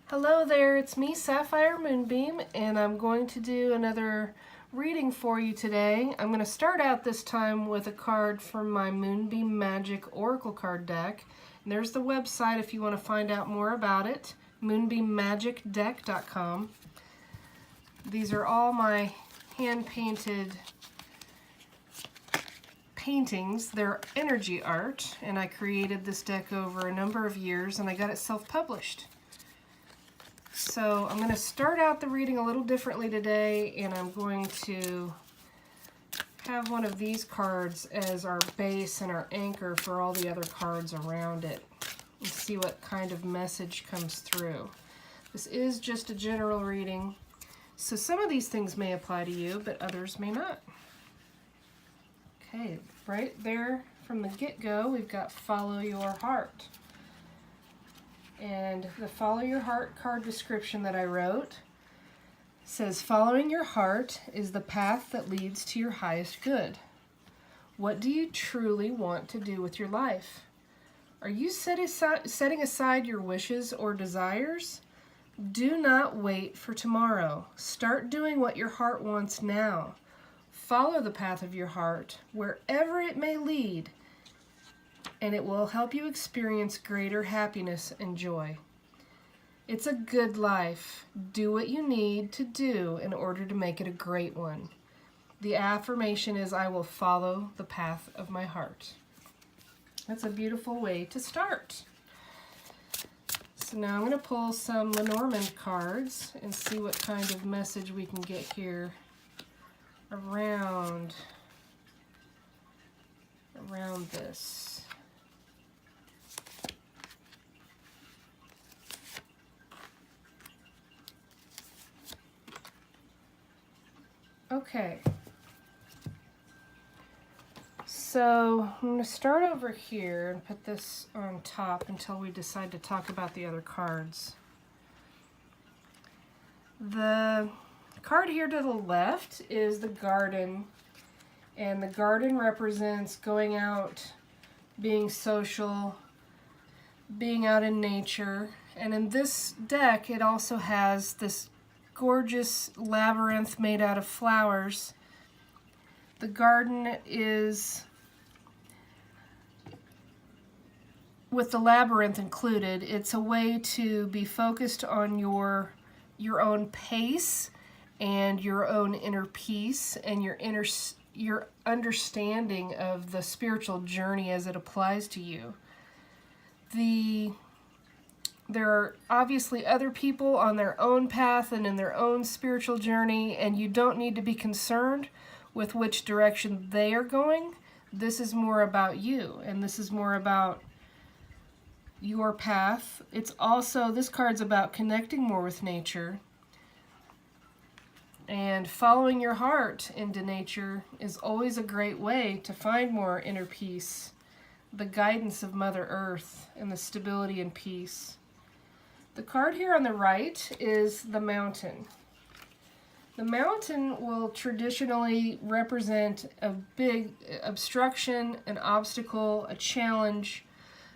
Hello there, it's me, Sapphire Moonbeam, and I'm going to do another reading for you today. I'm going to start out this time with a card from my Moonbeam Magick Oracle card deck. And there's the website if you want to find out more about it, moonbeammagickdeck.com. These are all my hand-painted paintings. They're energy art, and I created this deck over a number of years, and I got it self-published. So I'm going to start out the reading a little differently today, and I'm going to have one of these cards as our base and our anchor for all the other cards around it, and see what kind of message comes through. This is just a general reading, so some of these things may apply to you, but others may not. Okay, right there from the get-go, we've got Follow Your Heart. And the Follow Your Heart card description that I wrote says, following your heart is the path that leads to your highest good. What do you truly want to do with your life? Are you setting aside your wishes or desires? Do not wait for tomorrow. Start doing what your heart wants now. Follow the path of your heart, wherever it may lead, and it will help you experience greater happiness and joy. It's a good life. Do what you need to do in order to make it a great one. The affirmation is, I will follow the path of my heart. That's a beautiful way to start. So now I'm going to pull some Lenormand cards and see what kind of message we can get here around this. Okay, so I'm going to start over here and put this on top until we decide to talk about the other cards. The card here to the left is the garden, and the garden represents going out, being social, being out in nature. And in this deck, it also has this gorgeous labyrinth made out of flowers. The garden is, with the labyrinth included, it's a way to be focused on your own pace and your own inner peace and your understanding of the spiritual journey as it applies to you. There are obviously other people on their own path and in their own spiritual journey, and you don't need to be concerned with which direction they are going. This is more about you, and this is more about your path. It's also, this card's about connecting more with nature, and following your heart into nature is always a great way to find more inner peace, the guidance of Mother Earth, and the stability and peace. The card here on the right is the mountain. The mountain will traditionally represent a big obstruction, an obstacle, a challenge,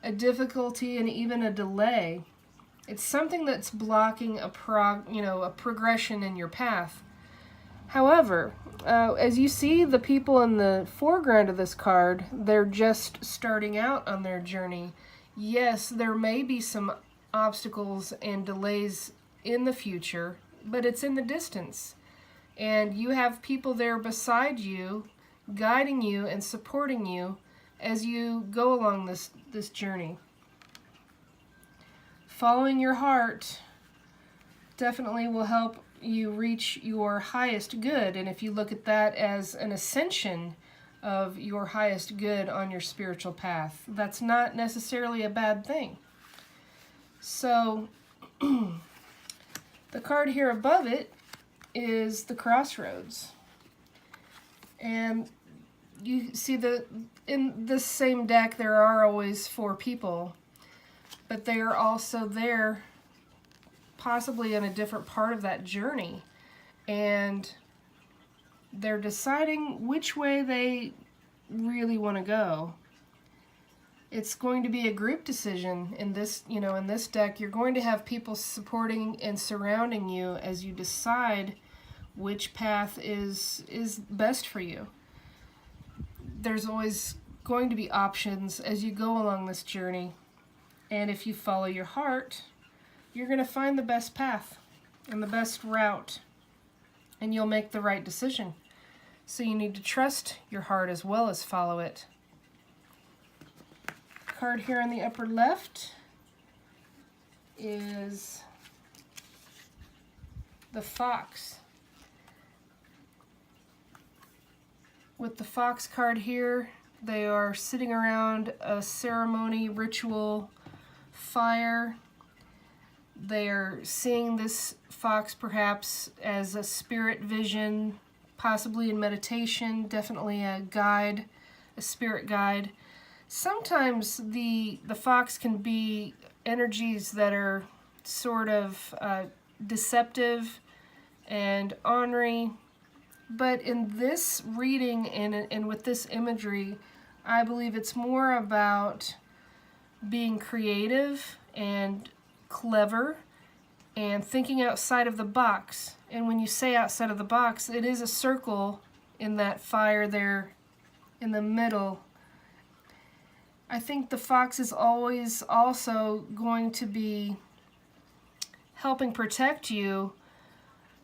a difficulty, and even a delay. It's something that's blocking a progression in your path. However, as you see the people in the foreground of this card, they're just starting out on their journey. Yes, there may be some obstacles and delays in the future, but it's in the distance. And you have people there beside you, guiding you and supporting you as you go along this journey. Following your heart definitely will help you reach your highest good, and if you look at that as an ascension of your highest good on your spiritual path, that's not necessarily a bad thing. So the card here above it is the crossroads, and you see in this same deck there are always 4 people, but they are also there possibly in a different part of that journey, and they're deciding which way they really want to go. It's going to be a group decision in this, in this deck. You're going to have people supporting and surrounding you as you decide which path is best for you. There's always going to be options as you go along this journey. And if you follow your heart, you're going to find the best path and the best route, and you'll make the right decision. So you need to trust your heart as well as follow it. Card here on the upper left is the fox. With the fox card here, they are sitting around a ceremony, ritual, fire. They are seeing this fox perhaps as a spirit vision, possibly in meditation, definitely a guide, a spirit guide. Sometimes the fox can be energies that are sort of deceptive and ornery, but in this reading and with this imagery, I believe it's more about being creative and clever and thinking outside of the box. And when you say outside of the box, it is a circle in that fire there in the middle. I think the fox is always also going to be helping protect you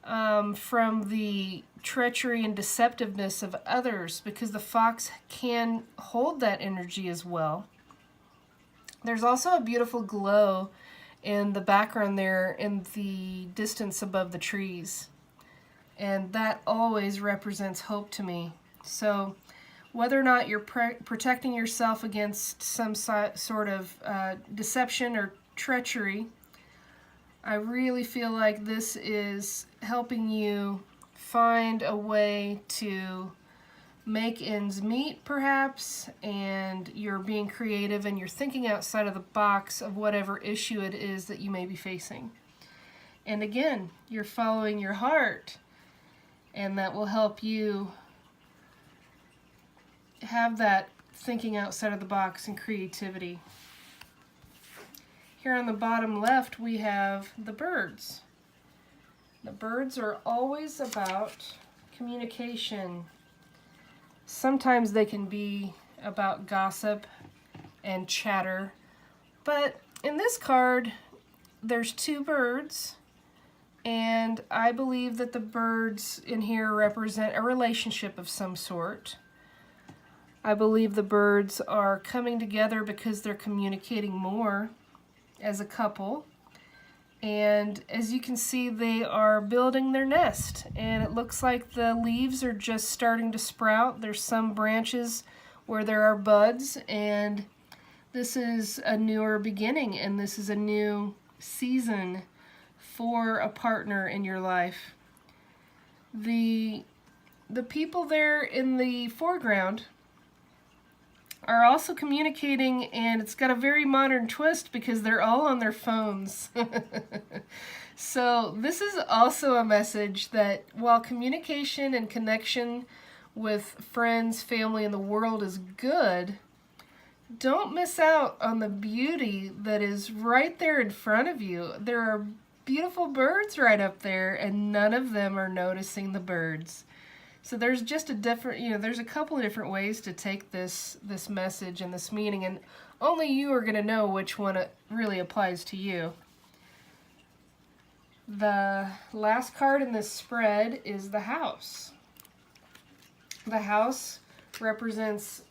from the treachery and deceptiveness of others, because the fox can hold that energy as well. There's also a beautiful glow in the background there in the distance above the trees, and that always represents hope to me. So whether or not you're protecting yourself against some sort of deception or treachery, I really feel like this is helping you find a way to make ends meet, perhaps, and you're being creative and you're thinking outside of the box of whatever issue it is that you may be facing. And again, you're following your heart, and that will help you have that thinking outside of the box and creativity. Here on the bottom left, we have the birds. The birds are always about communication. Sometimes they can be about gossip and chatter, but in this card, there's two birds, and I believe that the birds in here represent a relationship of some sort. I believe the birds are coming together because they're communicating more as a couple. And as you can see, they are building their nest, and it looks like the leaves are just starting to sprout. There's some branches where there are buds, and this is a newer beginning, and this is a new season for a partner in your life. The people there in the foreground are also communicating, and it's got a very modern twist because they're all on their phones. So this is also a message that while communication and connection with friends, family, and the world is good, don't miss out on the beauty that is right there in front of you. There are beautiful birds right up there, and none of them are noticing the birds. So there's just a different, there's a couple of different ways to take this message and this meaning, and only you are going to know which one it really applies to you. The last card in this spread is the house. The house represents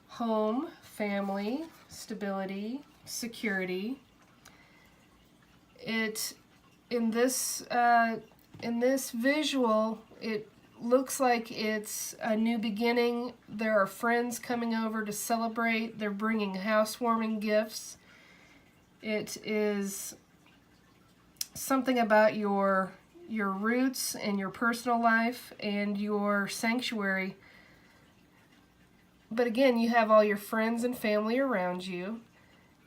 home, family, stability, security. In this visual, it looks like it's a new beginning. There are friends coming over to celebrate. They're bringing housewarming gifts. It is something about your roots and your personal life and your sanctuary. But again, you have all your friends and family around you,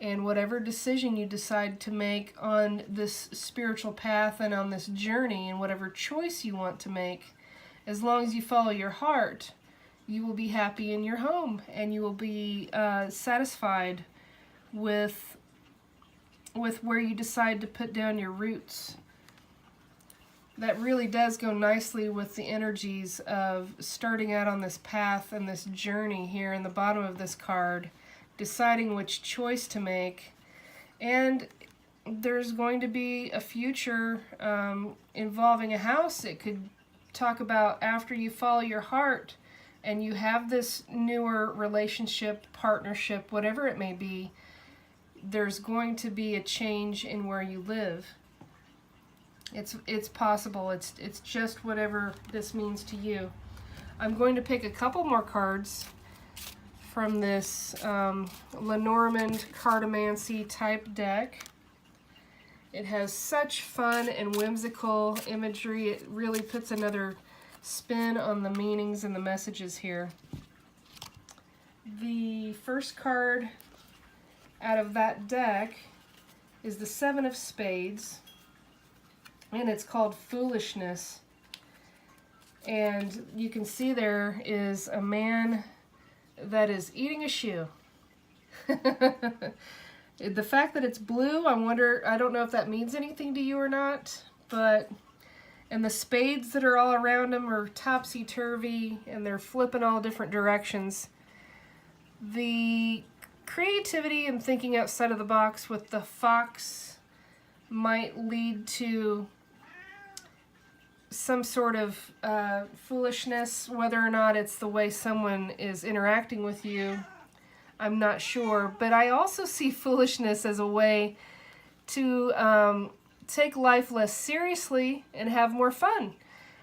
and whatever decision you decide to make on this spiritual path and on this journey, and whatever choice you want to make, as long as you follow your heart, you will be happy in your home, and you will be satisfied with where you decide to put down your roots. That really does go nicely with the energies of starting out on this path and this journey here in the bottom of this card, deciding which choice to make. And there's going to be a future involving a house. It could talk about after you follow your heart and you have this newer relationship, partnership, whatever it may be, there's going to be a change in where you live. It's possible. It's just whatever this means to you. I'm going to pick a couple more cards from this Lenormand Cartomancy type deck. It has such fun and whimsical imagery. It really puts another spin on the meanings and the messages here. The first card out of that deck is the Seven of Spades, and it's called Foolishness. And you can see there is a man that is eating a shoe. The fact that it's blue, I don't know if that means anything to you or not, but, and the spades that are all around him are topsy-turvy, and they're flipping all different directions. The creativity and thinking outside of the box with the fox might lead to some sort of foolishness. Whether or not it's the way someone is interacting with you, I'm not sure. But I also see foolishness as a way to take life less seriously and have more fun.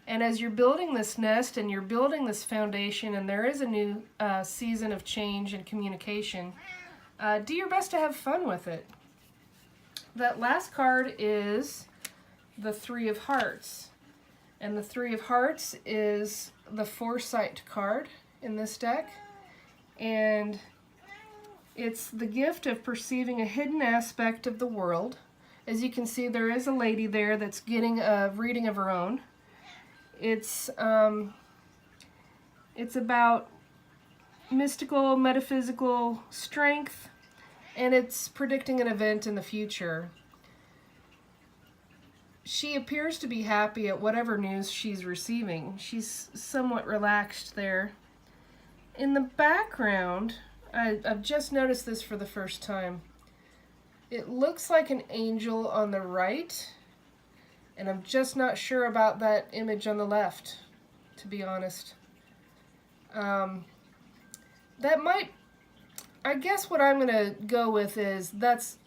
And as you're building this nest and you're building this foundation, and there is a new season of change and communication, do your best to have fun with it. That last card is the Three of Hearts. And the Three of Hearts is the Foresight card in this deck. And it's the gift of perceiving a hidden aspect of the world. As you can see, there is a lady there that's getting a reading of her own. It's about mystical, metaphysical strength, and it's predicting an event in the future. She appears to be happy at whatever news she's receiving. She's somewhat relaxed there. In the background, I've just noticed this for the first time. It looks like an angel on the right, and I'm just not sure about that image on the left, to be honest. That might, I guess what I'm going to go with is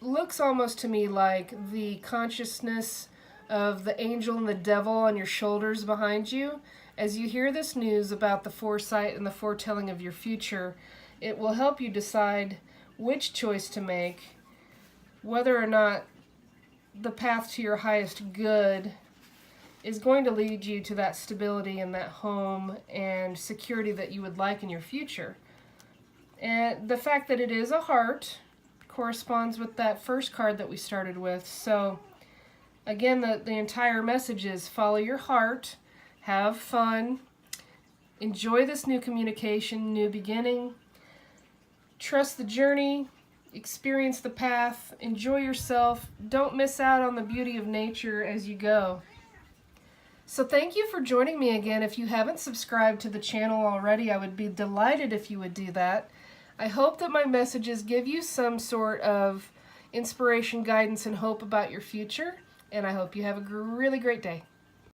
looks almost to me like the consciousness of the angel and the devil on your shoulders behind you. As you hear this news about the foresight and the foretelling of your future, it will help you decide which choice to make, whether or not the path to your highest good is going to lead you to that stability and that home and security that you would like in your future. And the fact that it is a heart corresponds with that first card that we started with. So again, the entire message is follow your heart, have fun, enjoy this new communication, new beginning, trust the journey, experience the path, enjoy yourself, don't miss out on the beauty of nature as you go. So thank you for joining me again. If you haven't subscribed to the channel already, I would be delighted if you would do that. I hope that my messages give you some sort of inspiration, guidance, and hope about your future, and I hope you have a really great day.